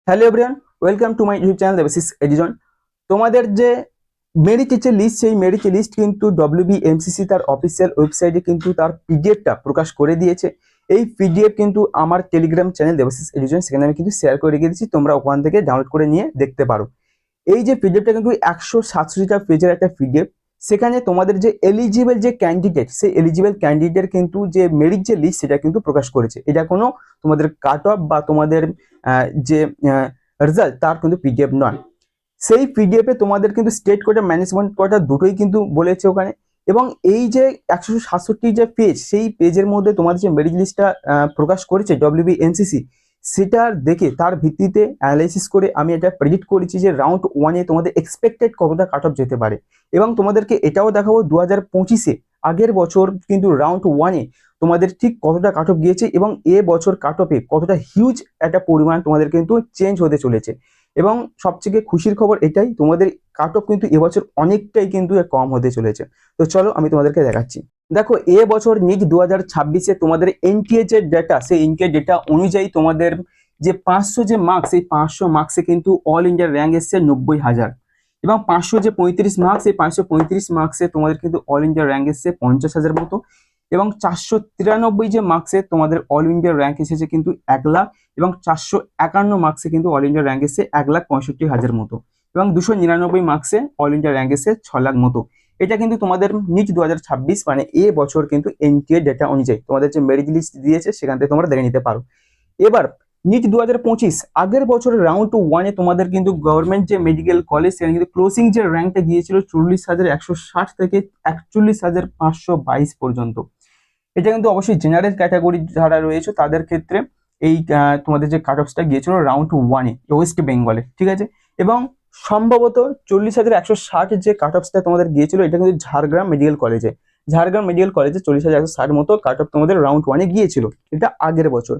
Hello everyone, welcome to my YouTube channel Debashis Edison. তোমাদের যে merit list, সেই merit list কিন্তু ডব্লিউবিএমসিসি তার অফিসিয়াল ওয়েবসাইটে কিন্তু তার পিডিএফটা প্রকাশ করে দিয়েছে। এই পিডিএফ কিন্তু আমার টেলিগ্রাম চ্যানেল দেবাশিস এডিজন, সেখানে আমি কিন্তু শেয়ার করে রেখে দিয়েছি, তোমরা ওখান থেকে ডাউনলোড করে নিয়ে দেখতে পারো। এই যে পিডিএফটা কিন্তু 167টা পেজের একটা পিডিএফ। সেখানে তোমাদের যে এলিজিবল যে ক্যান্ডিডেট, সেই এলিজিবল ক্যান্ডিডেট কিন্তু যে মেরিট যে লিস্ট সেটা কিন্তু প্রকাশ করেছে। এটা কোনো তোমাদের কাট অফ বা তোমাদের যে রেজাল্ট তার কিন্তু পিডিএফ নয়। সেই পিডিএফ এ তোমাদের কিন্তু স্টেট কোটা ম্যানেজমেন্ট কোটা দুটোই কিন্তু বলেছে ওখানে। এবং এই যে 167 যে পেজ, সেই পেজের মধ্যে তোমাদের যে মেরিট লিস্টটা প্রকাশ করেছে ডব্লিউবিএনসিসি, সেটা দেখে তার ভিত্তিতে অ্যানালাইসিস করে আমি এটা প্রেডিক্ট করেছি যে রাউন্ড ওয়ানে তোমাদের এক্সপেক্টেড কতটা কাট অফ যেতে পারে। এবং তোমাদেরকে এটাও দেখাবো 2025-এ আগের বছর কিন্তু রাউন্ড ওয়ানে তোমাদের ঠিক কতটা কাট অফ গিয়েছে এবং এ বছর কাট অফে কতটা হিউজ একটা পরিমাণ তোমাদের কিন্তু চেঞ্জ হতে চলেছে। এবং সবথেকে খুশির খবর এটাই, তোমাদের কাট অফ কিন্তু এবছর অনেকটাই কিন্তু কম হতে চলেছে। তো চলো আমি তোমাদেরকে দেখাচ্ছি। দেখো, এ বছর নিট 2026-এ তোমাদের এনটিএ যে ডেটা, সেই এনটিএ ডেটা অনুযায়ী তোমাদের যে 500 যে মার্কস, এই 500 মার্কসে কিন্তু অল ইন্ডিয়া র্যাঙ্ক এসছে 90,000। এবং 500 যে 35 মার্কস, এই 535 মার্কসে তোমাদের কিন্তু অল ইন্ডিয়া র্যাঙ্ক এসছে 50,000 মতো। এবং 493 যে মার্কসে তোমাদের অল ইন্ডিয়া র্যাঙ্ক এসেছে কিন্তু 1,00,000। এবং 451 মার্কসে কিন্তু অল ইন্ডিয়া র্যাঙ্ক এসে 1,65,000 মতো। এবং 299 মার্কসে অল ইন্ডিয়া র্যাঙ্ক এসে 6,00,000 মতো। এটা কিন্তু তোমাদের নিট 2026 মানে এ বছর কিন্তু এনটিএ ডেটা অনুযায়ী তোমাদের যে মেরিট লিস্ট দিয়েছে সেখান থেকে তোমরা দেখে নিতে পারো। এবার নিট 2025 আগের বছরের রাউন্ড ওয়ানে তোমাদের কিন্তু গভর্নমেন্ট যে মেডিকেল কলেজ, সেখানে কিন্তু ক্লোজিং যে র্যাঙ্কটা গিয়েছিল 40,160 থেকে 41,522 পর্যন্ত। এটা কিন্তু অবশ্যই জেনারেল ক্যাটাগরি যারা রয়েছে তাদের ক্ষেত্রে এই তোমাদের যে কাট অফসটা গিয়েছিল রাউন্ড ওয়ানে ওয়েস্ট বেঙ্গলে, ঠিক আছে। এবং সম্ভবত 40,160 যে কাট অফসটা তোমাদের গিয়েছিল, এটা কিন্তু ঝাড়গ্রাম মেডিকেল কলেজে 40,160 মতো কাট অফ তোমাদের রাউন্ড ওয়ানে গিয়েছিল। এটা আগের বছর।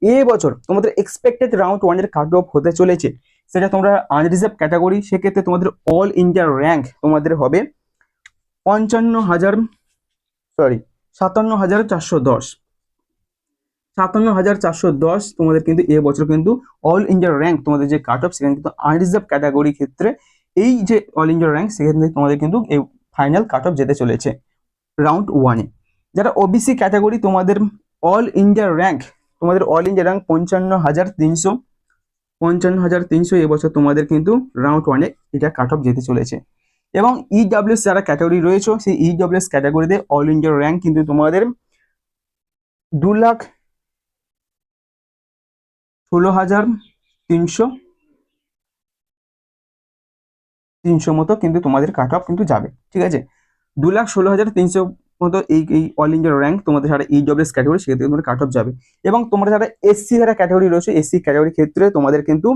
এ বছর তোমাদের এক্সপেক্টেড রাউন্ড ওয়ানের কাট অফ হতে চলেছে, সেটা তোমরা আনরিজার্ভ ক্যাটাগরি, সেক্ষেত্রে তোমাদের অল ইন্ডিয়া র্যাঙ্ক তোমাদের হবে 57,410। 57,410 তোমাদের কিন্তু এ বছর কিন্তু অল ইন্ডিয়া র্যাঙ্ক তোমাদের যে কাট অফ, সেখানে কিন্তু আনরিজার্ভ ক্যাটাগরি ক্ষেত্রে এই যে অল ইন্ডিয়া র্যাঙ্ক, সেখানে তোমাদের কিন্তু এই ফাইনাল কাট অফ যেতে চলেছে রাউন্ড ওয়ানে। যারা ওবিসি ক্যাটাগরি, তোমাদের অল ইন্ডিয়া র্যাঙ্ক, তোমাদের অল ইন্ডিয়া র্যাঙ্ক 55,300 এবছর তোমাদের কিন্তু রাউন্ড ওয়ানে এটা কাট অফ যেতে চলেছে। এবং ইডব্লিউএস যারা ক্যাটাগরি রয়েছে, সেই ইডব্লিউএস ক্যাটাগরিতে অল ইন্ডিয়া র্যাঙ্ক কিন্তু তোমাদের 2,16,300 মতো কিন্তু তোমাদের কাট অফ কিন্তু যাবে, ঠিক আছে। 2,16,300 মতো এই অল ইন্ডিয়া র্যাঙ্ক তোমাদের যারা ইডব্লিউএস ক্যাটাগরি, সেক্ষেত্রে তোমাদের কাট অফ যাবে। এবং তোমরা যারা এসসি যারা ক্যাটাগরি রয়েছে, এসসি ক্যাটাগরির ক্ষেত্রে তোমাদের কিন্তু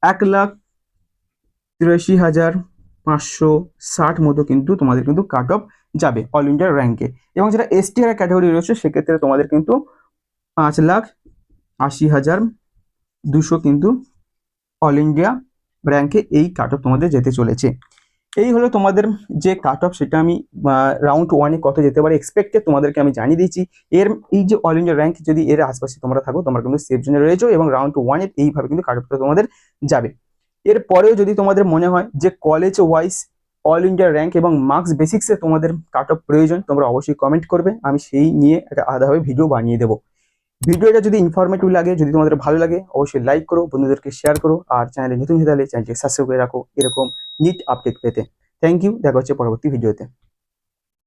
1,83,560 মতো কিন্তু তোমাদের কিন্তু কাট অফ যাবে অল ইন্ডিয়া র্যাঙ্কে। এবং যারা এসটি যারা ক্যাটাগরি রয়েছে, সেক্ষেত্রে তোমাদের কিন্তু 5,80,200 কিন্তু অল ইন্ডিয়া র্যাঙ্কে এই কাট অফ তোমাদের যেতে চলেছে। এই হলো তোমাদের যে কাট অফ, সেটা আমি রাউন্ড ওয়ানে কত যেতে পারে এক্সপেক্টেড তোমাদেরকে আমি জানিয়ে দিয়েছি। এই যে অল ইন্ডিয়া র্যাঙ্ক যদি এর আশপাশে তোমরা থাকো, তোমরা কিন্তু সেফ জোনে রয়েছো এবং রাউন্ড ওয়ানে এইভাবে কিন্তু কাট অফটা তোমাদের যাবে। এরপরেও যদি তোমাদের মনে হয় যে college wise all India rank এবং মার্কস বেসিক্সে তোমাদের কাট অফ প্রয়োজন, তোমরা অবশ্যই কমেন্ট করবে, আমি সেই নিয়ে একটা আলাদাভাবে ভিডিও বানিয়ে দেবো। ভিডিওটা যদি ইনফরমেটিভ লাগে, যদি তোমাদের ভালো লাগে, অবশ্যই লাইক করো, বন্ধুদেরকে শেয়ার করো, আর চ্যানেলে নতুন হয়ে থাকলে চ্যানেলটি সাবস্ক্রাইব করে রাখো এরকম নিট আপডেট পেতে। থ্যাংক ইউ, দেখা হচ্ছে পরবর্তী ভিডিওতে।